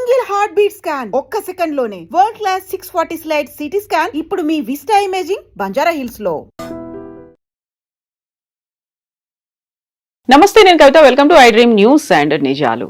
Single heart beat scan ఒక్క second లోనే world class 640 slide CT scan ఇప్పుడు మీ విస్టా ఇమేజింగ్ బంజారా హిల్స్ లో. నమస్తే, నేను Kavitha. Welcome to I dream news and నిజాలు.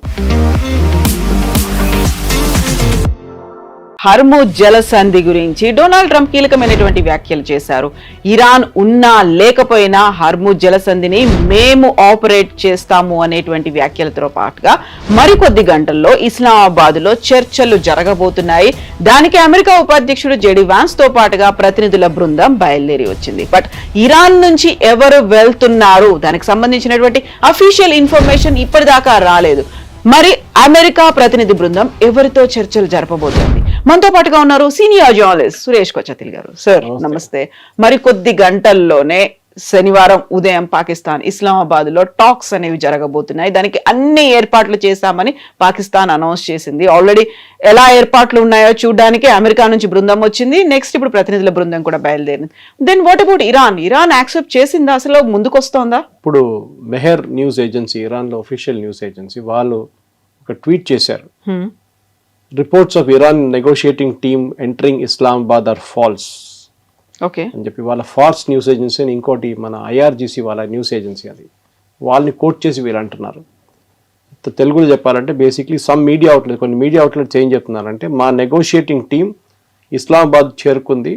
హర్ముజ్ జలసంధి గురించి డొనాల్డ్ ట్రంప్ కీలకమైనటువంటి వ్యాఖ్యలు చేశారు. ఇరాన్ ఉన్నా లేకపోయినా హర్ముజ్ జలసంధిని మేము ఆపరేట్ చేస్తాము అనేటువంటి వ్యాఖ్యలతో పాటుగా మరికొద్ది గంటల్లో ఇస్లామాబాద్ లో చర్చలు జరగబోతున్నాయి. దానికి అమెరికా ఉపాధ్యక్షుడు జెడీ వాన్స్ తో పాటుగా ప్రతినిధుల బృందం బయలుదేరి వచ్చింది. బట్ ఇరాన్ నుంచి ఎవరు వెళ్తున్నారు, దానికి సంబంధించినటువంటి అఫీషియల్ ఇన్ఫర్మేషన్ ఇప్పటిదాకా రాలేదు. మరి అమెరికా ప్రతినిధి బృందం ఎవరితో చర్చలు జరపబోతోంది? మనతో పాటుగా ఉన్నారు సీనియర్ జర్నలిస్ట్ సురేష్ కొచ్చతిల్ గారు. సార్ నమస్తే. మరి కొద్ది గంటల్లోనే శనివారం ఉదయం పాకిస్తాన్ ఇస్లామాబాద్ లో టాక్స్ అనేవి జరగబోతున్నాయి. దానికి అన్ని ఏర్పాట్లు చేశామని పాకిస్తాన్ అనౌన్స్ చేసింది. ఆల్రెడీ ఎలా ఏర్పాట్లు ఉన్నాయో చూడడానికి అమెరికా నుంచి బృందం వచ్చింది. నెక్స్ట్ ఇప్పుడు ప్రతినిధుల బృందం కూడా బయలుదేరింది. Then what about Iran? Iran accept చేసిందా? అసలు ముందుకొస్తోందా? ఇప్పుడు మెహర్ న్యూస్ ఏజెన్సీ, ఇరాన్ లో అఫీషియల్ న్యూస్ ఏజెన్సీ, వాళ్ళు ఒక ట్వీట్ చేశారు. Reports of Iran negotiating team entering Islamabad are false అని చెప్పి వాళ్ళ ఫాల్స్ న్యూస్ ఏజెన్సీ అని ఇంకోటి మన ఐఆర్జీసీ వాళ్ళ న్యూస్ ఏజెన్సీ, అది వాళ్ళని కోట్ చేసి వీళ్ళు అంటున్నారు. తెలుగులో చెప్పాలంటే బేసిక్లీ సమ్ మీడియా అవుట్లెట్, కొన్ని మీడియా అవుట్లెట్స్ ఏం చెప్తున్నారంటే మా నెగోషియేటింగ్ టీమ్ ఇస్లామాబాద్ చేరుకుంది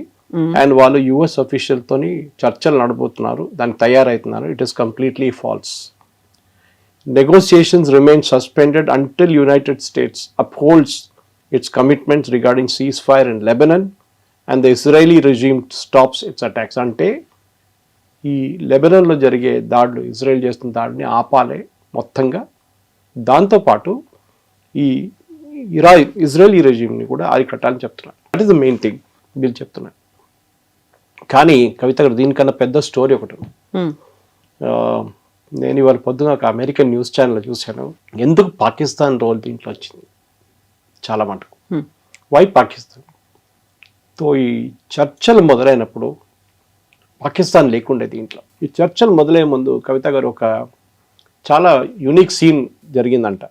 అండ్ వాళ్ళు యుఎస్ అఫీషియల్ తోని చర్చలు నడబోతున్నారు, దానికి తయారవుతున్నారు. It is completely false. Negotiations remain suspended until United States upholds its commitments regarding ceasefire in Lebanon and the Israeli regime stops its attacks. అంటే ఈ లెబనాన్లో జరిగే దాడులు, ఇజ్రాయెల్ చేస్తున్న దాడిని ఆపాలి మొత్తంగా. దాంతోపాటు ఈ ఇజ్రాయలీ రెజ్యూమ్ని కూడా అరికట్టాలని చెప్తున్నారు. That is the main thing వీళ్ళు చెప్తున్నారు. కానీ కవిత గారు, దీనికన్నా పెద్ద స్టోరీ ఒకటి. నేను ఇవాళ పొద్దున ఒక అమెరికన్ న్యూస్ ఛానల్ చూశాను. ఎందుకు పాకిస్తాన్ రోల్ దీంట్లో వచ్చింది చాలా మటుకు. వై పాకిస్తాన్? తో ఈ చర్చలు మొదలైనప్పుడు పాకిస్తాన్ లేకుండే దీంట్లో. ఈ చర్చలు మొదలయ్యే ముందు కవిత గారు ఒక చాలా యూనిక్ సీన్ జరిగిందంట.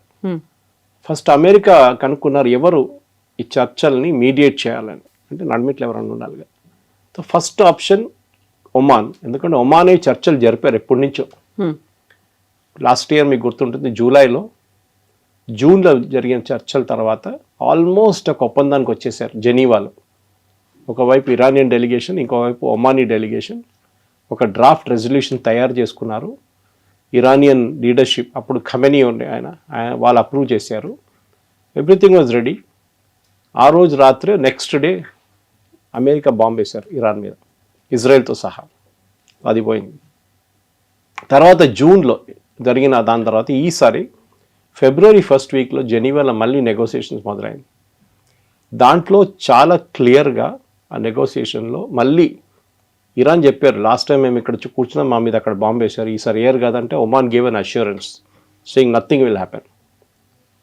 ఫస్ట్ అమెరికా కనుక్కున్నారు ఎవరు ఈ చర్చల్ని మీడియేట్ చేయాలని, అంటే నడిమిట్లు ఎవరన్నా ఉండాలి. సో ఫస్ట్ ఆప్షన్ ఒమాన్, ఎందుకంటే ఒమానే చర్చలు జరిపారు ఎప్పటి నుంచో. లాస్ట్ ఇయర్ మీకు గుర్తుంటుంది, జూన్లో జరిగిన చర్చల తర్వాత ఆల్మోస్ట్ ఒక ఒప్పందానికి వచ్చేసారు జెనీవాలో. ఒకవైపు ఇరానియన్ డెలిగేషన్, ఇంకోవైపు ఒమానీ డెలిగేషన్ ఒక డ్రాఫ్ట్ రెజల్యూషన్ తయారు చేసుకున్నారు. ఇరానియన్ లీడర్షిప్, అప్పుడు ఖమెనీ ఉండే ఆయన వాళ్ళు అప్రూవ్ చేశారు. Everything was ready. ఆ రోజు రాత్రి నెక్స్ట్ డే అమెరికా బాంబ్ వేశారు ఇరాన్ మీద, ఇజ్రాయెల్తో సహా. అది పోయింది. తర్వాత జూన్లో జరిగిన దాని తర్వాత ఈసారి ఫిబ్రవరి 1st వీక్లో జెనీవాలో మళ్ళీ నెగోసియేషన్స్ మొదలైంది. దాంట్లో చాలా క్లియర్గా ఆ నెగోసియేషన్లో మళ్ళీ ఇరాన్ చెప్పారు, లాస్ట్ టైం మేము ఇక్కడ కూర్చున్నాం, మా మీద అక్కడ బాంబు వేశారు, ఈసారి ఏర్ కాదంటే Oman give an assurance saying nothing will happen.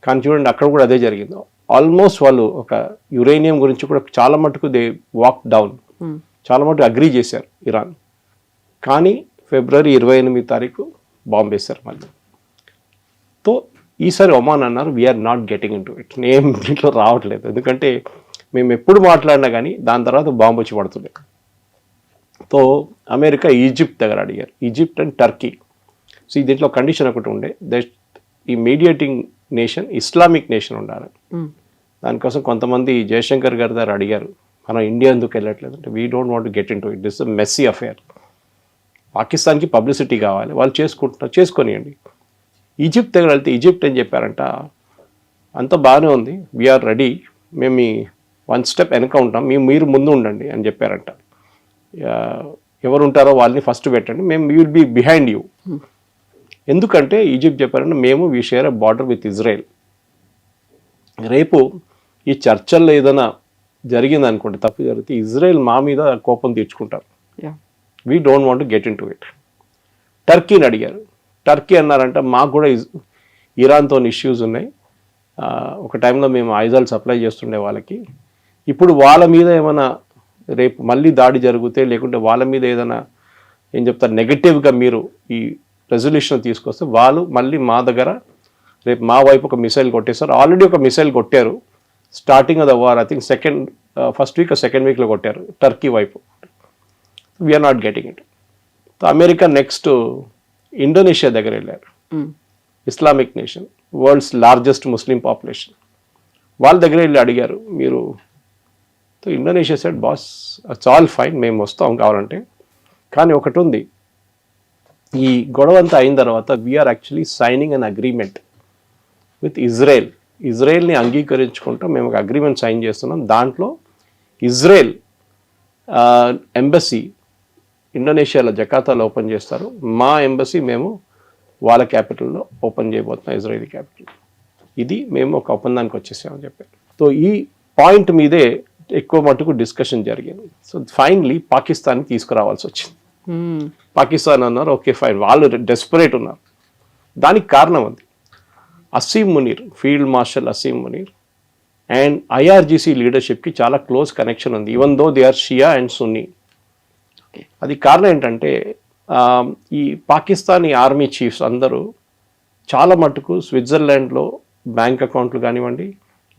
కానీ చూడండి, అక్కడ కూడా అదే జరిగింది. ఆల్మోస్ట్ వాళ్ళు ఒక యురేనియం గురించి కూడా చాలా మటుకు దే వాక్ డౌన్, చాలా మటుకు అగ్రీ చేశారు ఇరాన్. కానీ ఫిబ్రవరి 28వ తారీఖు బాంబు వేశారు మళ్ళీ. తో ఈసారి ఒమాన్ అన్నారు we're not getting into it, నేను దీంట్లో రావట్లేదు, ఎందుకంటే మేము ఎప్పుడు మాట్లాడినా కానీ దాని తర్వాత బాంబు వచ్చి పడుతుండే. తో అమెరికా ఈజిప్ట్ దగ్గర అడిగారు, ఈజిప్ట్ అండ్ టర్కీ. సో దీంట్లో కండిషన్ ఒకటి ఉండే, దట్ ఈ మీడియేటింగ్ నేషన్ ఇస్లామిక్ నేషన్ ఉండాలి. దానికోసం కొంతమంది జయశంకర్ గారి దగ్గర అడిగారు, మనం ఇండియా ఎందుకు వెళ్ళట్లేదు అంటే, we don't want get into it, this is messy affair. పాకిస్తాన్కి పబ్లిసిటీ కావాలి, వాళ్ళు చేసుకుంటున్నారు, చేసుకొనియండి. ఈజిప్ట్ దగ్గర వెళ్తే ఈజిప్ట్ ఏం చెప్పారంట, అంత బాగానే ఉంది, వీఆర్ రెడీ, మేము మీ 1 స్టెప్ వెనక ఉంటాం, మీరు ముందు ఉండండి అని చెప్పారంట. ఎవరు ఉంటారో వాళ్ళని ఫస్ట్ పెట్టండి, మేము విల్ బీ బిహైండ్ యూ. ఎందుకంటే ఈజిప్ట్ చెప్పారంటే, మేము we share a border with Israel. రేపు ఈ చర్చల్లో ఏదైనా జరిగింది అనుకోండి, తప్పు జరిగితే ఇజ్రాయెల్ మా మీద కోపం తీర్చుకుంటారు. We don't want to get into it. టర్కీని అడిగారు. టర్కీ అన్నారంట, మాకు కూడా ఇరాన్తో ఇష్యూస్ ఉన్నాయి, ఒక టైంలో మేము ఆయుధాలు సప్లై చేస్తుండే వాళ్ళకి, ఇప్పుడు వాళ్ళ మీద ఏమైనా రేపు మళ్ళీ దాడి జరిగితే, లేకుంటే వాళ్ళ మీద ఏదైనా ఏం చెప్తారు నెగటివ్గా మీరు ఈ రెజల్యూషన్ తీసుకొస్తే వాళ్ళు మళ్ళీ మా దగ్గర రేపు మా వైపు ఒక మిసైల్ కొట్టేస్తారు. ఆల్రెడీ ఒక మిసైల్ కొట్టారు, starting of the war I think first week second వీక్లో కొట్టారు టర్కీ వైపు. We're not getting it. So America next Indonesia దగ్గర వెళ్ళారు, Islamic nation, world's largest Muslim population. వాళ్ళ దగ్గర వెళ్ళి అడిగారు మీరు. So Indonesia said boss it's all fine, మేము వస్తాం కావాలంటే, కానీ ఒకటి ఉంది, ఈ గొడవ అంతా అయిన తర్వాత we're actually signing an agreement with Israel. ఇజ్రాయెల్ని అంగీకరించుకుంటూ మేము ఒక అగ్రిమెంట్ సైన్ చేస్తున్నాం. దాంట్లో ఇజ్రాయెల్ ఎంబసీ ఇండోనేషియాలో జకార్తాలో ఓపెన్ చేస్తారు, మా ఎంబసీ మేము వాళ్ళ క్యాపిటల్లో ఓపెన్ చేయబోతున్నాం, ఇజ్రాయెలీ క్యాపిటల్. ఇది మేము ఒక ఒప్పందానికి వచ్చేసామని చెప్పారు. సో ఈ పాయింట్ మీదే ఎక్కువ మటుకు డిస్కషన్ జరిగింది. సో ఫైనలీ పాకిస్తాన్కి తీసుకురావాల్సి వచ్చింది. పాకిస్తాన్ అన్నారు ఓకే ఫైన్, వాళ్ళు డెస్పరేట్ ఉన్నారు. దానికి కారణం అది Asim Munir, field marshal Asim Munir and IRGC లీడర్షిప్కి చాలా క్లోజ్ కనెక్షన్ ఉంది, even though they are Shia and Sunni. అది కారణం ఏంటంటే ఈ పాకిస్తానీ ఆర్మీ చీఫ్స్ అందరూ చాలా మటుకు స్విట్జర్లాండ్లో బ్యాంక్ అకౌంట్లు కానివ్వండి,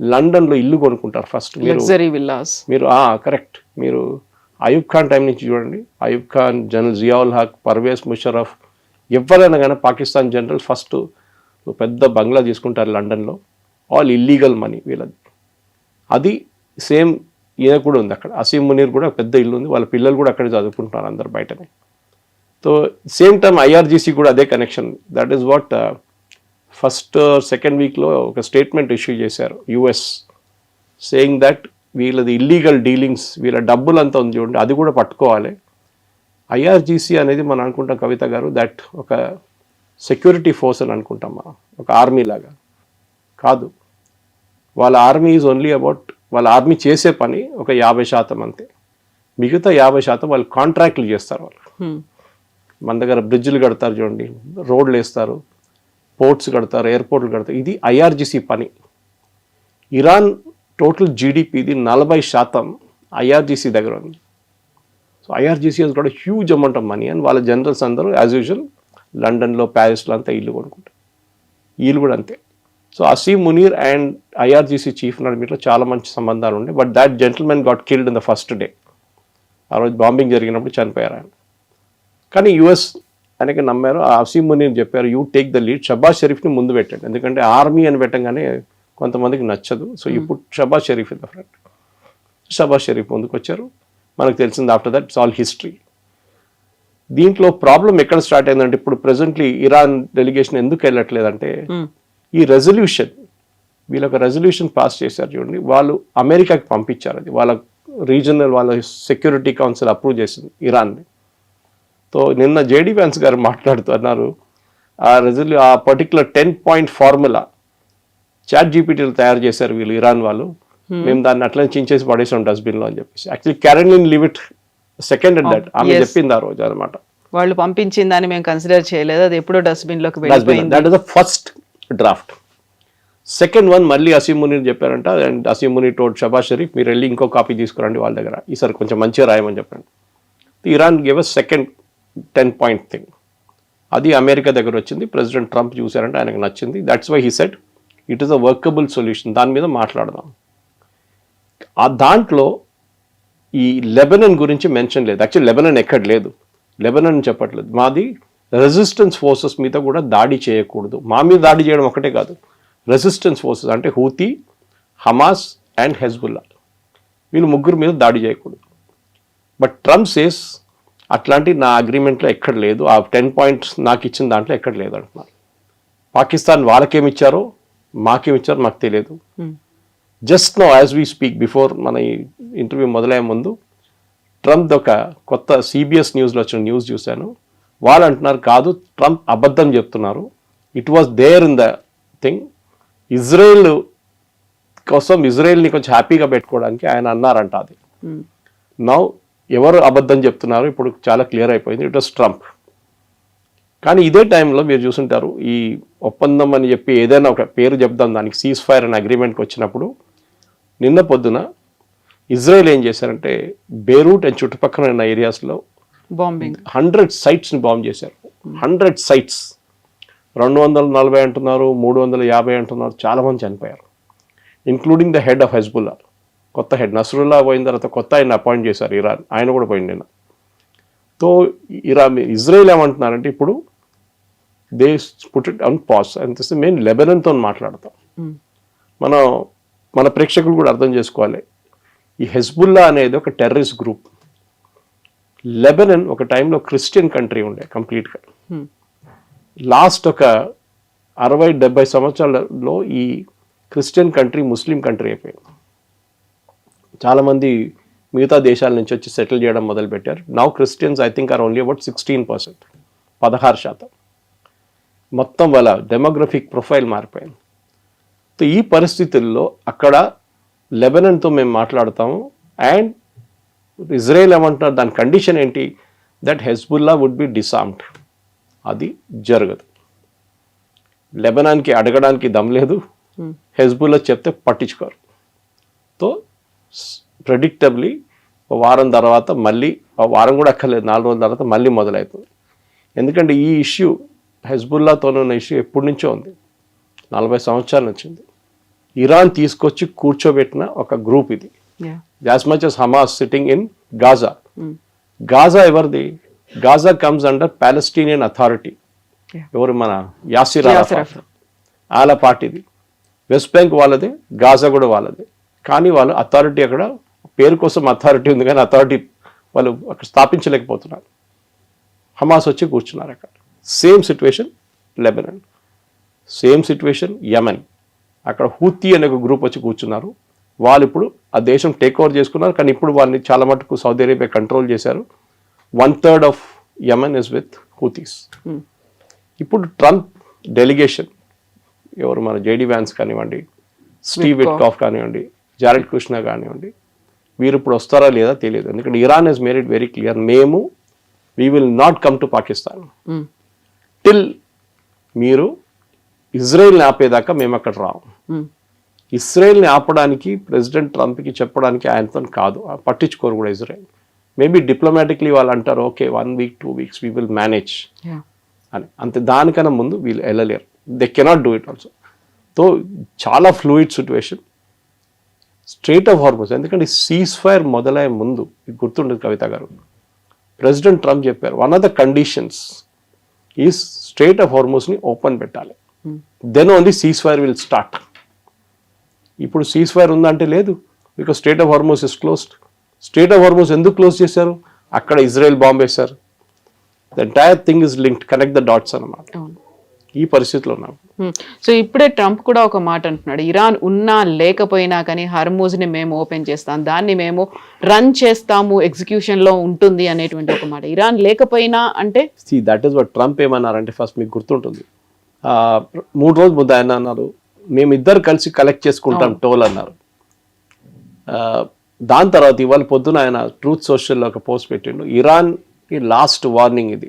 లండన్లో ఇల్లు కొనుక్కుంటారు ఫస్ట్. మీరు కరెక్ట్, మీరు అయూబ్ ఖాన్ టైం నుంచి చూడండి, అయూబ్ ఖాన్, జనరల్ జియావుల్ హక్, పర్వేజ్ ముషరఫ్, ఎవరైనా కానీ పాకిస్తాన్ జనరల్ ఫస్ట్ పెద్ద బంగ్లా తీసుకుంటారు లండన్లో, ఆల్ ఇల్లీగల్ మనీ వీళ్ళది. అది సేమ్ ఈయన కూడా ఉంది అక్కడ, అసీం మునీర్ కూడా పెద్ద ఇల్లు ఉంది, వాళ్ళ పిల్లలు కూడా అక్కడే చదువుకుంటున్నారు అందరు బయటనే. సో సేమ్ టైం ఐఆర్జీసీ కూడా అదే connection. That is what first second వీక్లో ఒక స్టేట్మెంట్ ఇష్యూ చేశారు యుఎస్, సేయింగ్ దట్ వీళ్ళది ఇల్లీగల్ డీలింగ్స్, వీళ్ళ డబ్బులంతా ఉంది చూడండి, అది కూడా పట్టుకోవాలి. ఐఆర్జీసీ అనేది మనం అనుకుంటాం కవిత గారు, దట్ ఒక సెక్యూరిటీ ఫోర్స్ అని అనుకుంటాం మనం, ఒక ఆర్మీ లాగా కాదు. వాళ్ళ ఆర్మీ ఈజ్ ఓన్లీ అబౌట్, వాళ్ళ ఆర్మీ చేసే పని ఒక 50% అంతే, మిగతా 50% వాళ్ళు కాంట్రాక్ట్లు చేస్తారు. వాళ్ళు మన దగ్గర బ్రిడ్జ్లు కడతారు చూడండి, రోడ్లు వేస్తారు, పోర్ట్స్ కడతారు, ఎయిర్పోర్ట్లు కడతారు, ఇది ఐఆర్జీసీ పని. ఇరాన్ టోటల్ జీడిపిది 40% ఐఆర్జీసీ దగ్గర ఉంది. So IRGC has got huge amount of money and వాళ్ళ జనరల్స్ అందరూ యాజ్ యూజువల్ లండన్లో, ప్యారిస్లో అంతా ఇల్లు కొనుక్కుంటారు, వీళ్ళు కూడా అంతే. So Asim Munir and IRGC chief నడిమిట్లో చాలా మంచి సంబంధాలు ఉండే, but that gentlemen got killed in the first day. ఆ రోజు బాంబింగ్ జరిగినప్పుడు చనిపోయారు ఆయన. కానీ యుఎస్ ఆయనకి నమ్మారు, ఆ అసీం మునీర్ చెప్పారు you take the lead, Shahbaz షరీఫ్ని ముందు పెట్టండి, ఎందుకంటే ఆర్మీ అని పెట్టంగానే కొంతమందికి నచ్చదు. సో ఇప్పుడు Shahbaz Sharif in the front. Shahbaz Sharif ముందుకు వచ్చారు, మనకు తెలిసింది after that it's all history. దీంట్లో ప్రాబ్లం ఎక్కడ స్టార్ట్ అయిందంటే, ఇప్పుడు ప్రెసెంట్లీ ఇరాన్ డెలిగేషన్ ఎందుకు వెళ్ళట్లేదంటే, ఈ రెజల్యూషన్, వీళ్ళొక రెజల్యూషన్ పాస్ చేశారు చూడండి, వాళ్ళు అమెరికాకి పంపించారు, అది వాళ్ళ రీజనల్, వాళ్ళ సెక్యూరిటీ కౌన్సిల్ అప్రూవ్ చేసింది ఇరాన్ని. సో నిన్న జేడీ వ్యాన్స్ గారు మాట్లాడుతున్నారు, ఆ పర్టికులర్ 10-point ఫార్ములా చాట్ జీపీటీలు తయారు చేశారు వీళ్ళు ఇరాన్ వాళ్ళు, మేము దాన్ని అట్లనే చించేసి పడేసాం డస్ట్బిన్లో అని చెప్పేసి. Actually Caroline Leavitt second and that ఆమె చెప్పింది ఆ రోజు అనమాట. వాళ్ళు పంపించిన దాన్ని మేము కన్సిడర్ చేయలేదు, అది ఎప్పుడో డస్ట్బిన్లోకి వెళ్ళిపోయింది. That is the first draft. Second one మళ్ళీ అసీం మునీర్ చెప్పారంట, అండ్ అసీం మునీర్ టోల్డ్ షబాజ్ షరీఫ్ మీరు వెళ్ళి ఇంకో కాపీ తీసుకురండి వాళ్ళ దగ్గర, ఈసారి కొంచెం మంచిగా రాయమని చెప్పండి. Iran gave a second 10-point thing, అది అమెరికా దగ్గర వచ్చింది. ప్రెసిడెంట్ ట్రంప్ చూశారంటే ఆయనకు నచ్చింది. That's why he said it is a workable solution, దాని మీద మాట్లాడదాం. ఆ దాంట్లో ఈ లెబనన్ గురించి మెన్షన్ లేదు. యాక్చువల్లీ లెబనన్ ఎక్కడ లేదు, లెబనన్ చెప్పట్లేదు. మాది రెసిస్టెన్స్ ఫోర్సెస్ మీద కూడా దాడి చేయకూడదు. మా మీద దాడి చేయడం ఒకటే కాదు, రెసిస్టెన్స్ ఫోర్సెస్ అంటే హూతీ, హమాస్ అండ్ హెజ్బుల్లా, వీళ్ళు ముగ్గురు మీద దాడి చేయకూడదు. బట్ ట్రంప్ సేస్ అట్లాంటి నా అగ్రిమెంట్లో ఎక్కడ లేదు, ఆ 10 points నాకు ఇచ్చిన దాంట్లో ఎక్కడ లేదు అంటున్నారు. పాకిస్తాన్ వాళ్ళకేమిచ్చారో మాకేమిచ్చారో మాకు తెలియదు. Just know as we speak, before మన ఈ ఇంటర్వ్యూ మొదలయ్యే ముందు ట్రంప్ ఒక కొత్త CBS న్యూస్లో వచ్చిన న్యూస్ చూశాను. వాళ్ళు అంటున్నారు కాదు, ట్రంప్ అబద్ధం చెప్తున్నారు, it was there in the thing. Israel కోసం, ఇజ్రాయెల్ని కొంచెం హ్యాపీగా పెట్టుకోవడానికి ఆయన అన్నారంట. అది నౌ ఎవరు అబద్ధం చెప్తున్నారు ఇప్పుడు చాలా క్లియర్ అయిపోయింది, ఇట్ వాస్ ట్రంప్. కానీ ఇదే టైంలో మీరు చూసుంటారు, ఈ ఒప్పందం అని చెప్పి ఏదైనా ఒక పేరు చెప్దాం దానికి, సీజ్ ఫైర్ అనే అగ్రిమెంట్కి వచ్చినప్పుడు నిన్న పొద్దున ఇజ్రాయెల్ ఏం చేశారంటే బేరూట్ అండ్ చుట్టుపక్కల ఉన్న ఏరియాస్లో బాంబింగ్ 100 sites బాంబ్ చేశారు. 100 sites, 240 అంటున్నారు, 350 అంటున్నారు, చాలామంది చనిపోయారు. Including the head of Hezbollah, కొత్త హెడ్ నస్రుల్లా పోయిన తర్వాత కొత్త ఆయన అపాయింట్ చేశారు ఇరాన్, ఆయన కూడా పోయింది నిన్న. సో ఇజ్రాయెల్ ఏమంటున్నారంటే ఇప్పుడు they put it on pause అని మేము లెబనన్తో మాట్లాడతాం. మన ప్రేక్షకులు కూడా అర్థం చేసుకోవాలి, ఈ హెజ్బుల్లా అనేది ఒక టెర్రరిస్ట్ గ్రూప్. లెబనన్ ఒక టైంలో క్రిస్టియన్ కంట్రీ ఉండే కంప్లీట్గా. లాస్ట్ ఒక 60-70 సంవత్సరాలలో ఈ క్రిస్టియన్ కంట్రీ ముస్లిం కంట్రీ అయిపోయింది. చాలామంది మిగతా దేశాల నుంచి వచ్చి సెటిల్ చేయడం మొదలుపెట్టారు. Now Christians I think are only about 16%, 16%. మొత్తం వాళ్ళ డెమోగ్రఫిక్ ప్రొఫైల్ మారిపోయింది. సో ఈ పరిస్థితుల్లో అక్కడ లెబనన్తో మేము మాట్లాడతాము. అండ్ ఇజ్రాయెల్ ఏమంటున్నారు, దాని కండిషన్ ఏంటి, దట్ హెజ్బుల్లా వుడ్ బి డిసార్మ్డ్. అది జరగదు. లెబనాన్కి అడగడానికి దమ్ లేదు, హెజ్బుల్లా చెప్తే పట్టించుకోరు. సో ప్రెడిక్టబ్లీ వారం తర్వాత మళ్ళీ, వారం కూడా అక్కర్లేదు, 4 రోజుల తర్వాత మళ్ళీ మొదలవుతుంది. ఎందుకంటే ఈ ఇష్యూ హెజ్బుల్లాతో ఉన్న ఇష్యూ ఎప్పటి నుంచో ఉంది, 40 సంవత్సరాల నుంచి ఉంది. ఇరాన్ తీసుకొచ్చి కూర్చోబెట్టిన ఒక గ్రూప్ ఇది. As much as Hamas sitting in Gaza. Gaza ఎవరిది? Gaza comes under Palestinian authority. ఎవరు? మన యాసిర్ అరాఫాత్ వాళ్ళ పార్టీది. వెస్ట్ బ్యాంక్ వాళ్ళదే, గాజా కూడా వాళ్ళదే. కానీ వాళ్ళు అథారిటీ అక్కడ పేరు కోసం అథారిటీ ఉంది, కానీ అథారిటీ వాళ్ళు అక్కడ స్థాపించలేకపోతున్నారు. హమాస్ వచ్చి కూర్చున్నారు అక్కడ. Same situation Lebanon, same situation Yemen. అక్కడ హూతీ అనే ఒక గ్రూప్ వచ్చి కూర్చున్నారు. వాళ్ళు ఇప్పుడు ఆ దేశం టేక్ ఓవర్ చేసుకున్నారు, కానీ ఇప్పుడు వాళ్ళని చాలా మటుకు సౌదీ అరేబియా కంట్రోల్ చేశారు. 1/3 ఆఫ్ యమన్ ఇస్ విత్ హూతీస్. ఇప్పుడు ట్రంప్ డెలిగేషన్, ఎవరు మన జేడీ వ్యాన్స్ కానివ్వండి, స్టీవ్ విట్కాఫ్ కానివ్వండి, జారెడ్ కుష్నర్ కానివ్వండి, వీరు ఇప్పుడు వస్తారా లేదా తెలియదు. ఎందుకంటే Iran has made it very clear, మేము we will not come to Pakistan till మీరు ఇజ్రాయెల్ని ఆపేదాకా మేము అక్కడ రాము. ఇజ్రాయెల్ని ఆపడానికి ప్రెసిడెంట్ ట్రంప్కి చెప్పడానికి ఆయనతో కాదు, పట్టించుకోరు కూడా ఇజ్రాయెల్. మేబీ డిప్లొమాటిక్లీ వాళ్ళు అంటారు, okay 1 week 2 weeks we will manage అని. అంతే, దానికన్నా ముందు వీళ్ళు వెళ్ళలేరు. They cannot do it also. So చాలా fluid situation. Strait of Hormuz, ఎందుకంటే సీజ్ ఫైర్ మొదలయ్యే ముందు మీకు గుర్తుండదు కవిత గారు, ప్రెసిడెంట్ ట్రంప్ చెప్పారు, వన్ ఆఫ్ ద కండిషన్స్ ఈ స్ట్రైట్ ఆఫ్ హార్మోస్ని ఓపెన్ పెట్టాలి, then only ceasefire will start. ఇప్పుడు సీజ్ ఫైర్ ఉందంటే లేదు, because strait of Hormuz is closed. Straight of హార్మోస్ ఎందుకు క్లోజ్ చేశారు? అక్కడ ఇజ్రాయెల్ బాంబ్ వేశారు. The entire thing is linked, connect the dots అన్నమాట. ఈ పరిస్థితిలో ఉన్నాం. సో ఇప్పుడే ట్రంప్ కూడా ఒక మాట అంటున్నాడు, ఇరాన్ ఉన్నా లేకపోయినా కానీ హర్మూజ్ని మేము ఓపెన్ చేస్తాం, దాన్ని మేము రన్ చేస్తాము, ఎగ్జిక్యూషన్ లో ఉంటుంది అనేటువంటి ఒక మాట. ఇరాన్ లేకపోయినా అంటే దట్ ఈస్ వాట్ ట్రంప్ ఏమన్నారంటే, ఫస్ట్ మీకు గుర్తుంటుంది 3 రోజుల ముందు ఆయన అన్నారు, మేమిద్దరు కలిసి కలెక్ట్ చేసుకుంటాం టోల్ అన్నారు. దాని తర్వాత ఇవాళ పొద్దున ఆయన ట్రూత్ సోషల్లో ఒక పోస్ట్ పెట్టిండు, ఇరాన్ కి లాస్ట్ వార్నింగ్ ఇది,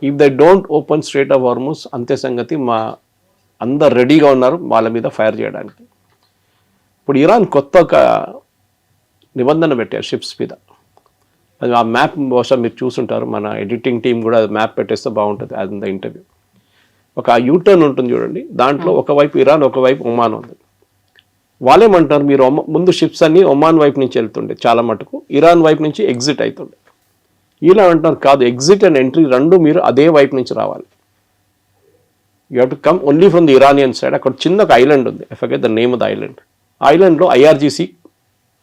if they don't open strait of Hormuz అంతే సంగతి, మా అందరు రెడీగా ఉన్నారు వాళ్ళ మీద ఫైర్ చేయడానికి. ఇప్పుడు ఇరాన్ కొత్త ఒక నిబంధన పెట్టారు షిప్స్ మీద. అది ఆ మ్యాప్ బహుశా మీరు చూసుంటారు, మన ఎడిటింగ్ టీం కూడా మ్యాప్ పెట్టేస్తే బాగుంటుంది. అది ద ఇంటర్వ్యూ. ఒక యూటర్న్ ఉంటుంది చూడండి, దాంట్లో ఒకవైపు ఇరాన్, ఒకవైపు ఒమాన్ ఉంది. వాళ్ళేమంటారు, మీరు ముందు షిప్స్ అన్ని ఒమాన్ వైపు నుంచి వెళ్తుండే చాలా మటుకు, ఇరాన్ వైపు నుంచి ఎగ్జిట్ అవుతుండే. ఇలా అంటారు, కాదు, ఎగ్జిట్ అండ్ ఎంట్రీ రెండు మీరు అదే వైపు నుంచి రావాలి. You have to come only from the Iranian side. అక్కడ చిన్న ఒక ఐలాండ్ ఉంది, I forget the name of the island. ఐలాండ్లో IRGC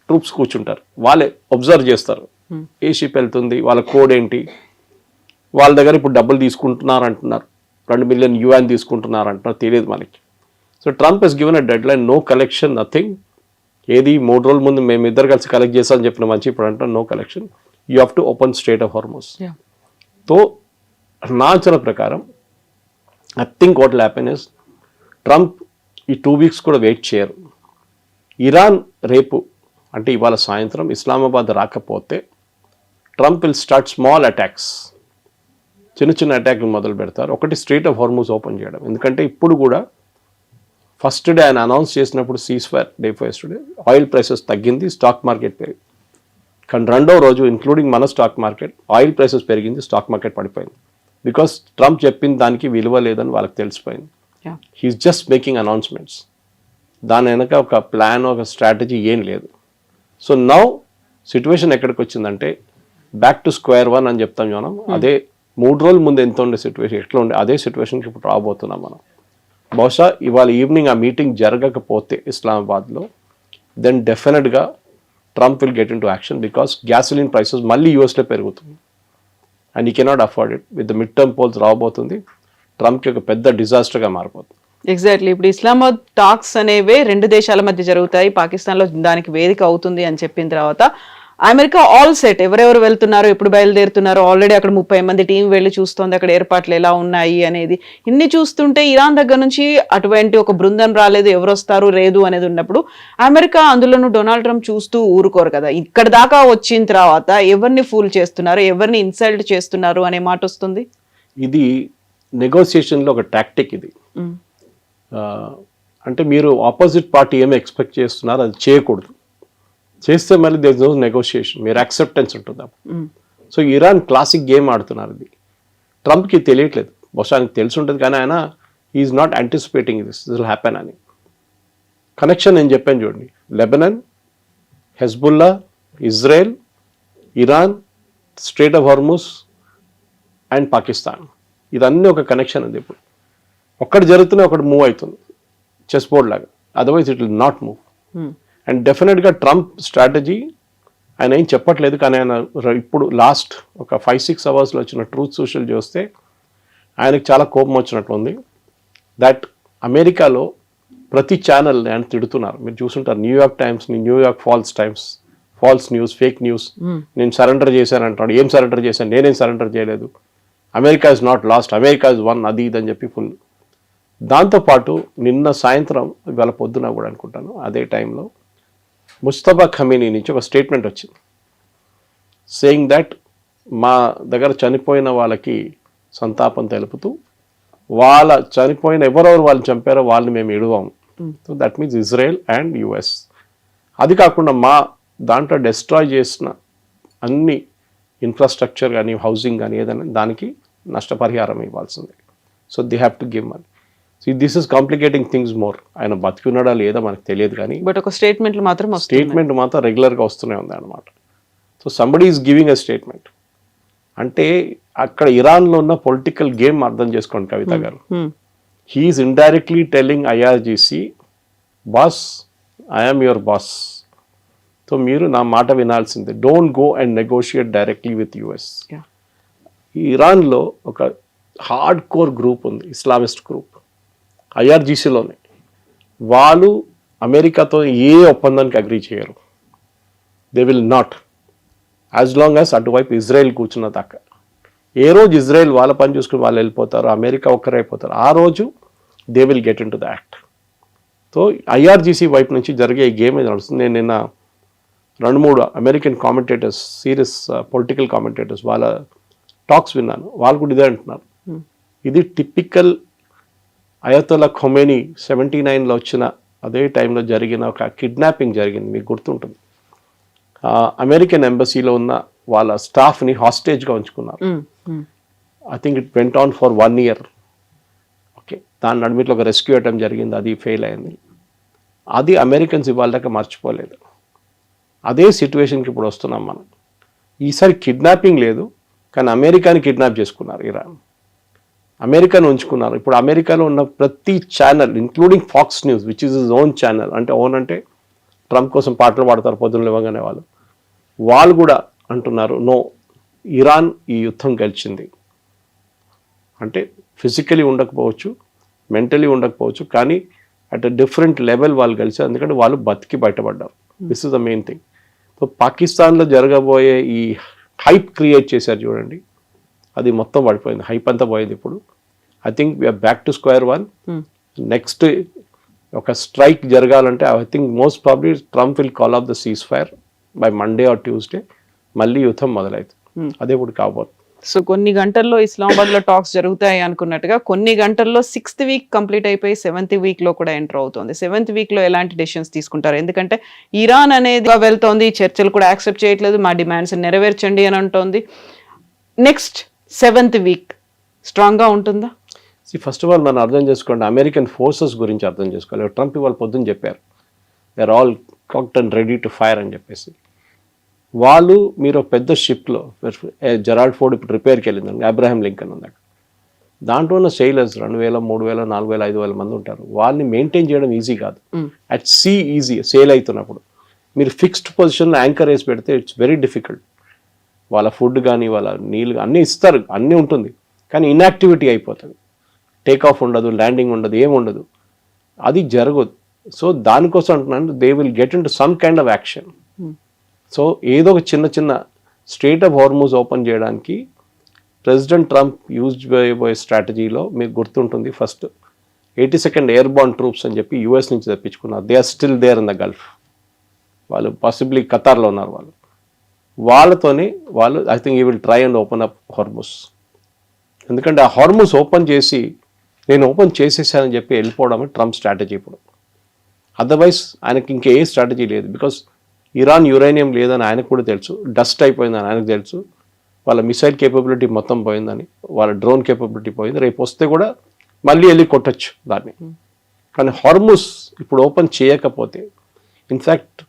ట్రూప్స్ కూర్చుంటారు, వాళ్ళే అబ్జర్వ్ చేస్తారు ఏ షిప్ వెళ్తుంది, వాళ్ళ కోడ్ ఏంటి, వాళ్ళ దగ్గర ఇప్పుడు డబ్బులు తీసుకుంటున్నారు అంటున్నారు, $2 million తీసుకుంటున్నారు అంటున్నారు, తెలియదు మనకి. So Trump he's given a deadline, no collection, nothing. ఏది 3 రోజుల ముందు మేము ఇద్దరు కలిసి కలెక్ట్ చేస్తామని చెప్పిన మంచి, ఇప్పుడు అంటారు no collection, you have to open strait of Hormuz. So నా అంచనా ప్రకారం I think what will happen is, Trump ఈ 2 weeks కూడా వెయిట్ చేయరు. ఇరాన్ రేపు అంటే ఇవాళ సాయంత్రం ఇస్లామాబాద్ రాకపోతే Trump will start small attacks, చిన్న చిన్న అటాక్లు మొదలు పెడతారు. ఒకటి స్ట్రైట్ ఆఫ్ హార్మూజ్ ఓపెన్ చేయడం, ఎందుకంటే ఇప్పుడు కూడా ఫస్ట్ డే ఆయన అనౌన్స్ చేసినప్పుడు ceasefire day first day oil prices తగ్గింది, స్టాక్ మార్కెట్ పెరిగింది. కానీ రెండో రోజు ఇంక్లూడింగ్ మన స్టాక్ మార్కెట్ ఆయిల్ ప్రైసెస్ పెరిగింది, స్టాక్ మార్కెట్ పడిపోయింది. బికాస్ ట్రంప్ చెప్పిన దానికి విలువ లేదని వాళ్ళకి తెలిసిపోయింది. He is just making announcements. దాని వెనక ఒక ప్లాన్ ఒక స్ట్రాటజీ ఏం లేదు. సో నౌ సిచ్యువేషన్ ఎక్కడికి వచ్చిందంటే బ్యాక్ టు స్క్వేర్ వన్ అని చెప్తాం మనం. అదే 3 రోజుల ముందు ఎంత ఉండే సిచ్యువేషన్ ఎట్లా ఉండే అదే సిచ్యువేషన్కి ఇప్పుడు రాబోతున్నాం మనం. బహుశా ఇవాళ ఈవినింగ్ ఆ మీటింగ్ జరగకపోతే ఇస్లామాబాద్లో దెన్ డెఫినెట్గా Trump will get into action because gasoline prices మళ్ళీ యూఎస్లో పెరుగుతుంది and he cannot afford it. With the midterm polls రాబోతుంది. ట్రంప్కి ఒక పెద్ద డిజాస్టర్గా మారిపోతుంది. ఎగ్జాక్ట్లీ. ఇప్పుడు ఇస్లామాబాద్ టాక్స్ అనేవే 2 దేశాల మధ్య జరుగుతాయి, పాకిస్తాన్లో దానికి వేదిక అవుతుంది అని చెప్పిన తర్వాత అమెరికా ఆల్ సెట్, ఎవరెవరు వెళ్తున్నారు, ఎప్పుడు బయలుదేరుతున్నారు, ఆల్రెడీ అక్కడ 30 మంది టీం వెళ్ళి చూస్తోంది అక్కడ ఏర్పాట్లు ఎలా ఉన్నాయి అనేది. ఇన్ని చూస్తుంటే ఇరాన్ దగ్గర నుంచి అటువంటి ఒక బృందం రాలేదు, ఎవరు వస్తారు లేదు అనేది ఉన్నప్పుడు అమెరికా అందులోనూ డొనాల్డ్ ట్రంప్ చూస్తూ ఊరుకోరు కదా. ఇక్కడ దాకా వచ్చిన తర్వాత ఎవరిని ఫూల్ చేస్తున్నారు, ఎవరిని ఇన్సల్ట్ చేస్తున్నారు అనే మాట వస్తుంది. ఇది నెగోసియేషన్లో ఒక టాక్టిక్ ఇది. అంటే మీరు ఆపోజిట్ పార్టీ ఏమి ఎక్స్పెక్ట్ చేస్తున్నారు అది చేయకూడదు. చేస్తే మళ్ళీ దేర్ ఇస్ నో నెగోషియేషన్, మీరు యాక్సెప్టెన్స్ ఉంటుంది అప్పుడు. సో ఇరాన్ క్లాసిక్ గేమ్ ఆడుతున్నారు. ఇది ట్రంప్కి తెలియట్లేదు, బహుశా ఆయనకి తెలిసి ఉంటుంది కానీ ఆయన is not anticipating this will happen అని. కనెక్షన్ నేను చెప్పాను చూడండి, Lebanon, Hezbollah, Israel, Iran, straight of Hormuz and Pakistan, ఇదన్నీ ఒక కనెక్షన్ ఉంది. ఇప్పుడు ఒక్కటి జరుగుతూనే ఒకటి మూవ్ అవుతుంది చెస్ బోర్డ్ లాగా, otherwise it will not move. And డెఫినెట్గా ట్రంప్ స్ట్రాటజీ ఆయన ఏం చెప్పట్లేదు కానీ ఆయన ఇప్పుడు లాస్ట్ ఒక 5-6 అవర్స్లో వచ్చిన ట్రూత్ సోషల్ చూస్తే ఆయనకు చాలా కోపం వచ్చినట్లు ఉంది. దట్ అమెరికాలో ప్రతి ఛానల్ని ఆయన తిడుతున్నారు. మీరు చూసుంటారు New York టైమ్స్ని, New York false news, fake news. నేను సరెండర్ చేశాను అంటాడు. ఏం సరెండర్ చేశాను, నేనేం సరెండర్ చేయలేదు, America is not lost, America is one, అది ఇది అని చెప్పి ఫుల్. దాంతోపాటు నిన్న సాయంత్రం ఇవాళ పొద్దున కూడా అనుకుంటాను అదే టైంలో ముస్తఫా ఖమీనీ నుంచి ఒక స్టేట్మెంట్ వచ్చింది సేయింగ్ దట్ మా దగ్గర చనిపోయిన వాళ్ళకి సంతాపం తెలుపుతూ వాళ్ళ చనిపోయిన ఎవరెవరు వాళ్ళు చంపారో వాళ్ళని మేము ఇడవాము. So that means Israel and US. అది కాకుండా మా దాంట్లో డిస్ట్రాయ్ చేసిన అన్ని ఇన్ఫ్రాస్ట్రక్చర్ కానీ హౌసింగ్ కానీ ఏదైనా దానికి నష్టపరిహారం ఇవ్వాల్సిందే. So they have to give money. So this is complicating things more. ఆయన బతికున్నాడా లేదా మనకు తెలియదు కానీ బట్ ఒక స్టేట్మెంట్ మాత్రం రెగ్యులర్గా వస్తూనే ఉంది అనమాట. So somebody is giving a statement. అంటే అక్కడ ఇరాన్లో ఉన్న పొలిటికల్ గేమ్ అర్థం చేసుకోండి కవిత గారు. He's indirectly telling IRGC, boss I'm your boss, so మీరు నా మాట వినాల్సిందే, don't go and negotiate directly with US. ఇరాన్లో ఒక హార్డ్ కోర్ గ్రూప్ ఉంది, ఇస్లామిస్ట్ గ్రూప్, ఐఆర్జీసీలోనే. వాళ్ళు అమెరికాతో ఏ ఒప్పందానికి అగ్రీ చేయరు. They will not as long as అటువైపు ఇజ్రాయెల్ కూర్చున్న దాకా. ఏ రోజు ఇజ్రాయెల్ వాళ్ళ పని చూసుకుని వాళ్ళు వెళ్ళిపోతారు, అమెరికా ఒక్కరైపోతారు, ఆ రోజు they will get in to the act. So IRGC వైపు నుంచి జరిగే ఈ గేమ్ నడుస్తుంది. నేను నిన్న 2-3 American commentators, serious political commentators వాళ్ళ టాక్స్ విన్నాను. వాళ్ళు కూడా ఇదే అంటున్నారు. ఇది టిపికల్ అయతొల్లా ఖొమేనీ 79లో వచ్చిన అదే టైంలో జరిగిన ఒక కిడ్నాపింగ్ జరిగింది, మీకు గుర్తుంటుంది. అమెరికన్ ఎంబసీలో ఉన్న వాళ్ళ స్టాఫ్ని హాస్టేజ్గా ఉంచుకున్నారు. I think it went on for 1 year. Okay, దాని నడుమిట్లో ఒక రెస్క్యూ అటెంప్ట్ జరిగింది, అది ఫెయిల్ అయింది. అది అమెరికన్స్ ఇవాళ దాకా మర్చిపోలేదు. అదే సిచ్యువేషన్కి ఇప్పుడు వస్తున్నాం మనం. ఈసారి కిడ్నాపింగ్ లేదు కానీ అమెరికాని కిడ్నాప్ చేసుకున్నారు ఇరాన్, అమెరికాను ఉంచుకున్నారు. ఇప్పుడు అమెరికాలో ఉన్న ప్రతి channel including Fox News which is is own channel, అంటే ఓన్ అంటే ట్రంప్ కోసం పాటలు పాడతారు పొద్దున్న లేవగానే వాళ్ళు కూడా అంటున్నారు నో, ఇరాన్ ఈ యుద్ధం గెలిచింది. అంటే ఫిజికలీ ఉండకపోవచ్చు, మెంటలీ ఉండకపోవచ్చు, కానీ అట్ అ డిఫరెంట్ లెవెల్ వాళ్ళు గెలిచారు, ఎందుకంటే వాళ్ళు బతికి బయటపడ్డారు. This is the main thing. So పాకిస్తాన్లో జరగబోయే ఈ హైప్ క్రియేట్ చేశారు చూడండి, అది మొత్తం పడిపోయింది, హైప్ అంతా పోయింది. ఇప్పుడు I think we're back to square one. Next ఒక స్ట్రైక్ జరగాలంటే I think most probably Trump will call off the ceasefire by Monday or Tuesday. మళ్ళీ యుద్ధం మొదలవుతుంది, అదే ఇప్పుడు కాబోతుంది. సో కొన్ని గంటల్లో ఇస్లామాబాద్లో టాక్స్ జరుగుతాయి అనుకున్నట్టుగా కొన్ని గంటల్లో 6th వీక్ కంప్లీట్ అయిపోయి 7th వీక్లో కూడా ఎంటర్ అవుతుంది. 7th వీక్లో ఎలాంటి డెసిషన్స్ తీసుకుంటారు? ఎందుకంటే ఇరాన్ అనేది వెళ్తోంది, చర్చలు కూడా యాక్సెప్ట్ చేయట్లేదు, మా డిమాండ్స్ నెరవేర్చండి అని అంటోంది. నెక్స్ట్ 7th వీక్ స్ట్రాంగ్గా ఉంటుందా? ఫస్ట్ ఆఫ్ ఆల్ మనం అర్థం చేసుకోండి, అమెరికన్ ఫోర్సెస్ గురించి అర్థం చేసుకోవాలి. ట్రంప్ ఇవాళ పొద్దున్న చెప్పారు, they are all cocked and ready to fire అని చెప్పేసి. వాళ్ళు మీరు ఒక పెద్ద షిప్లో, జెరాల్డ్ ఫోర్డ్ ఇప్పుడు రిపేర్కి వెళ్ళిందండి, అబ్రహాం లింకన్ ఉంది అక్కడ, దాంట్లో ఉన్న సెయిలర్స్ 2,000, 3,000, 4,000, 5,000 మంది ఉంటారు. వాళ్ళని మెయింటైన్ చేయడం ఈజీ కాదు. అట్ సీ ఈజీ, సేల్ అవుతున్నప్పుడు మీరు ఫిక్స్డ్ పొజిషన్లో యాంకర్ వేసి పెడితే ఇట్స్ వెరీ డిఫికల్ట్. వాళ్ళ ఫుడ్ కానీ వాళ్ళ నీళ్ళు అన్నీ ఇస్తారు, అన్నీ ఉంటుంది, కానీ ఇన్యాక్టివిటీ అయిపోతుంది. టేక్ ఆఫ్ ఉండదు, ల్యాండింగ్ ఉండదు, ఏమి ఉండదు, అది జరగదు. సో దానికోసం అంటున్నాను, they will get in to some kind of action. So ఏదో ఒక చిన్న స్ట్రేట్ ఆఫ్ హార్మూజ్ ఓపెన్ చేయడానికి ప్రెసిడెంట్ ట్రంప్ యూజ్ చేయబోయే స్ట్రాటజీలో మీకు గుర్తుంటుంది, ఫస్ట్ 82nd ఎయిర్బార్న్ ట్రూప్స్ అని చెప్పి యూఎస్ నుంచి తెప్పించుకున్నారు. They are still there in the Gulf. వాళ్ళు పాసిబ్లీ ఖతార్లో ఉన్నారు. వాళ్ళతోనే వాళ్ళు I think you will try and open up Hormuz. ఎందుకంటే ఆ హార్మూస్ ఓపెన్ చేసి నేను ఓపెన్ చేసేసానని చెప్పి వెళ్ళిపోవడమే ట్రంప్ స్ట్రాటజీ ఇప్పుడు. అదర్వైజ్ ఆయనకి ఇంకే స్ట్రాటజీ లేదు. బికాస్ ఇరాన్ యురేనియం లేదని ఆయనకు కూడా తెలుసు, డస్ట్ అయిపోయిందని ఆయనకు తెలుసు, వాళ్ళ మిసైల్ కేపబిలిటీ మొత్తం పోయిందని, వాళ్ళ డ్రోన్ కేపబిలిటీ పోయింది, రేపు వస్తే కూడా మళ్ళీ వెళ్ళి కొట్టచ్చు దాన్ని. కానీ హార్మూస్ ఇప్పుడు ఓపెన్ చేయకపోతే, ఇన్ఫ్యాక్ట్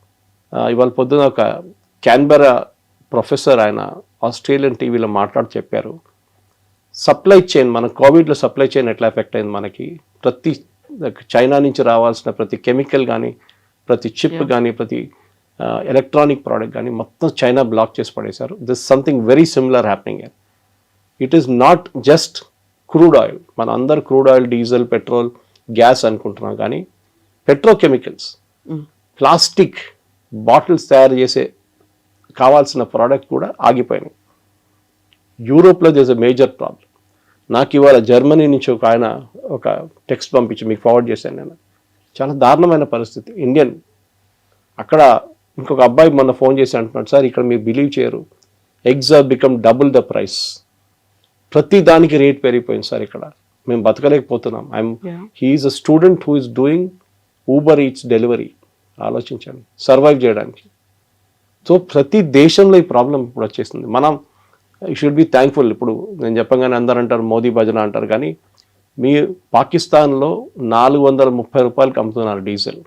ఇవాళ పొద్దున ఒక క్యాన్బెరా ప్రొఫెసర్ ఆయన ఆస్ట్రేలియన్ టీవీలో మాట్లాడి చెప్పారు, సప్లై చైన్, మన కోవిడ్లో సప్లై చైన్ ఎట్లా ఎఫెక్ట్ అయింది మనకి, ప్రతి చైనా నుంచి రావాల్సిన ప్రతి కెమికల్ కానీ, ప్రతి చిప్ కానీ, ప్రతి ఎలక్ట్రానిక్ ప్రోడక్ట్ కానీ మొత్తం చైనా బ్లాక్ చేసి పడేశారు. This something very similar happening. It is not just crude oil, మన అందరు crude oil, diesel, petrol, gas అనుకుంటున్నాం, కానీ పెట్రోకెమికల్స్, ప్లాస్టిక్ బాటిల్స్ తయారు చేసే కావాల్సిన ప్రోడక్ట్ కూడా ఆగిపోయినాయి. యూరోప్లో దిస్ ఎ మేజర్ ప్రాబ్లం. నాకు ఇవాళ జర్మనీ నుంచి ఒక ఆయన ఒక టెక్స్ట్ పంపించి మీకు ఫార్వర్డ్ చేశాను నేను. చాలా దారుణమైన పరిస్థితి. ఇండియన్ అక్కడ ఇంకొక అబ్బాయి మొన్న ఫోన్ చేసి అంటున్నాడు, సార్ ఇక్కడ మీరు బిలీవ్ చేయరు, eggs are become double the price, ప్రతి దానికి రేట్ పెరిగిపోయింది సార్, ఇక్కడ మేము బతకలేకపోతున్నాం. He's a student who is doing Uber Eats delivery. ఆలోచించండి, సర్వైవ్ చేయడానికి. సో ప్రతి దేశంలో ఈ ప్రాబ్లం ఇప్పుడు వచ్చేసింది. మనం యూ షుడ్ బి థ్యాంక్ఫుల్. ఇప్పుడు నేను చెప్పగానే అందరూ అంటారు మోదీ భజన అంటారు, కానీ మీ పాకిస్తాన్లో 430 రూపాయలకి అమ్ముతున్నారు డీజిల్,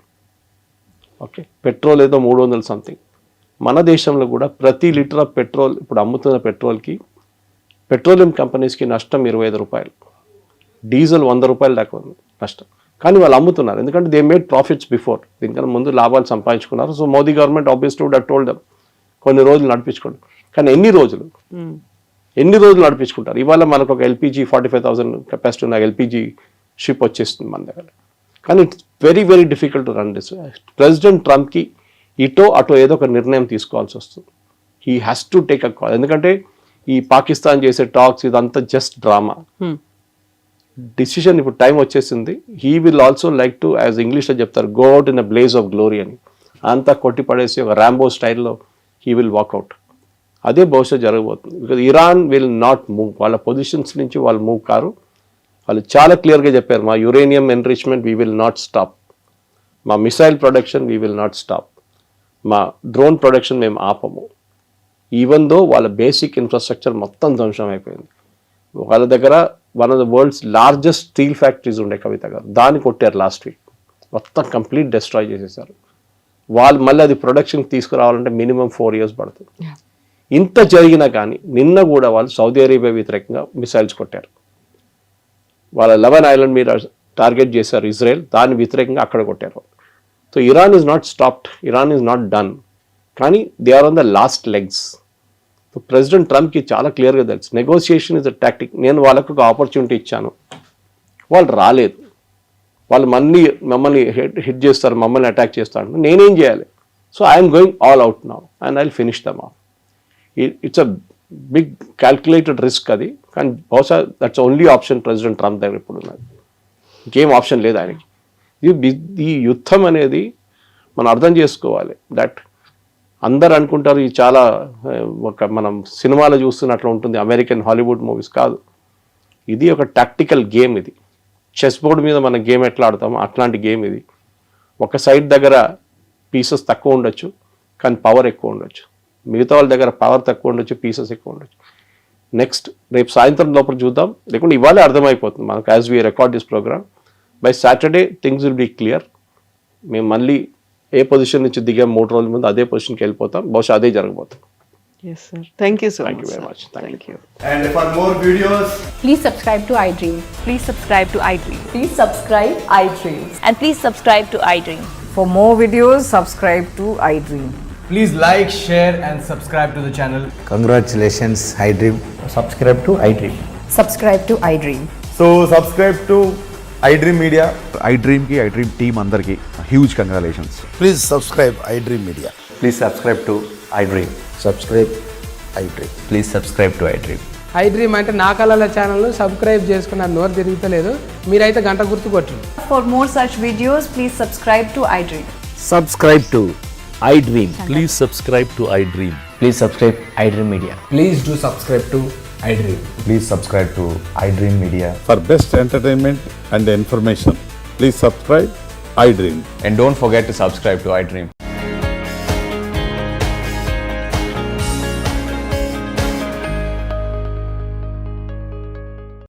ఓకే, పెట్రోల్ ఏదో 300 సంథింగ్. మన దేశంలో కూడా ప్రతి లీటర్ ఆఫ్ పెట్రోల్ ఇప్పుడు అమ్ముతున్న పెట్రోల్కి పెట్రోలియం కంపెనీస్కి నష్టం 25 రూపాయలు, డీజిల్ 100 రూపాయలు దాకా ఉంది నష్టం. కానీ వాళ్ళు అమ్ముతున్నారు, ఎందుకంటే దే మేడ్ ప్రాఫిట్స్ బిఫోర్, దీనికన్నా ముందు లాభాలు సంపాదించుకున్నారు. So Modi government obviously would have told them కొన్ని రోజులు నడిపించుకోండి. కానీ ఎన్ని రోజులు నడిపించుకుంటారు? ఇవాళ మనకు ఒక ఎల్పిజి 45,000 కెపాసిటీ ఉన్న ఎల్పిజి షిప్ వచ్చేస్తుంది మన దగ్గర. కానీ it's very very difficult to run this. President ట్రంప్కి ఇటో అటో ఏదో ఒక నిర్ణయం తీసుకోవాల్సి వస్తుంది. He has to take a call. ఎందుకంటే ఈ పాకిస్తాన్ చేసే టాక్స్ ఇదంతా జస్ట్ డ్రామా. డిసిషన్ ఇప్పుడు టైం వచ్చేసింది. He will also like to, as ఇంగ్లీష్లో చెప్తారు, go out in a blaze of glory అని. అంతా కొట్టి పడేసి ఒక ర్యాంబో స్టైల్లో హీ విల్ వాక్అవుట్. అదే బహుశా జరగబోతుంది. Because Iran will not move. వాళ్ళ పొజిషన్స్ నుంచి వాళ్ళు మూవ్ కారు. వాళ్ళు చాలా క్లియర్గా చెప్పారు, మా uranium enrichment we will not stop, మా missile production we will not stop, మా డ్రోన్ ప్రొడక్షన్ మేము ఆపము. ఈవెన్ దో వాళ్ళ బేసిక్ ఇన్ఫ్రాస్ట్రక్చర్ మొత్తం ధ్వంసం అయిపోయింది. వాళ్ళ దగ్గర one of the world's largest steel factories ఉండే, కవిత గారు, దాన్ని కొట్టారు లాస్ట్ వీక్. మొత్తం కంప్లీట్ డిస్ట్రాయ్ చేసేసారు. వాళ్ళు మళ్ళీ అది ప్రొడక్షన్కి తీసుకురావాలంటే మినిమం 4 years పడుతుంది. ఇంత జరిగినా కానీ నిన్న కూడా వాళ్ళు సౌదీ అరేబియా వ్యతిరేకంగా మిసైల్స్ కొట్టారు. వాళ్ళ 11 ఐలాండ్ మీద టార్గెట్ చేశారు ఇజ్రాయెల్, దాని వ్యతిరేకంగా అక్కడ కొట్టారు. So Iran is not stopped, Iran is not done, కానీ they are on the last legs. So president ట్రంప్కి చాలా క్లియర్గా తెలుసు, నెగోసియేషన్ ఇస్ అ టాక్టిక్. నేను వాళ్ళకు ఒక ఆపర్చునిటీ ఇచ్చాను, వాళ్ళు రాలేదు, వాళ్ళు మమ్మల్ని హిట్ చేస్తారు, మమ్మల్ని అటాక్ చేస్తారు, నేనేం చేయాలి? So I'm going all out now and I will finish them off. It's a big calculated risk అది, కానీ బహుశా that's only option President Trump దగ్గర ఇప్పుడు ఉన్నది. ఇంకేం ఆప్షన్ లేదు ఆయనకి. ఈ యుద్ధం అనేది మనం అర్థం చేసుకోవాలి. దట్ అందరు అనుకుంటారు ఇది చాలా ఒక మనం సినిమాలో చూస్తున్నట్లు ఉంటుంది, అమెరికన్ హాలీవుడ్ మూవీస్ కాదు. ఇది ఒక టాక్టికల్ గేమ్. ఇది చెస్ బోర్డ్ మీద మన గేమ్ ఎట్లా ఆడతామో అట్లాంటి గేమ్ ఇది. ఒక సైడ్ దగ్గర పీసెస్ తక్కువ ఉండొచ్చు, కానీ పవర్ ఎక్కువ ఉండొచ్చు. మిగతా వాళ్ళ దగ్గర పవర్ తక్కువ ఉండొచ్చు, పీసెస్ ఎక్కువ ఉండొచ్చు. నెక్స్ట్ రేపు సాయంత్రం లోపల చూద్దాం, లేకుంటే ఇవాళే అర్థమైపోతుంది మనకు as we record this program. By Saturday things will be clear. మేము మళ్ళీ ఏ పొజిషన్ నుంచి దిగాం 3 రోజుల ముందు అదే పొజిషన్కి వెళ్ళిపోతాం, బహుశా అదే జరగబోతుంది. Yes, sir. Thank you so Thank you much. very sir. much. Thank you. And for more videos, Please subscribe to iDream. Please subscribe to iDream. Please subscribe iDream. And please subscribe to iDream. For more videos, subscribe to iDream. please like, share, and subscribe to the channel. Congratulations, iDream. Subscribe to iDream. Subscribe to iDream. So subscribe to iDream Media. iDream ki iDream team అందరికి huge congratulations. Please subscribe iDream Media. Please subscribe to iDream. Subscribe iDream. Please subscribe to iDream. iDream అంటే నా కళల channel subscribe చేసుకున్న నోరు తిరుగుతలేదు, మీరైతే గంట గుర్తు కొట్టండి. For more such videos, please subscribe to iDream. Subscribe to iDream. Please subscribe to iDream. Please subscribe iDream Media. Please do subscribe to iDream. Please subscribe to iDream Media. For best entertainment and information, please subscribe iDream. And don't forget to subscribe to iDream.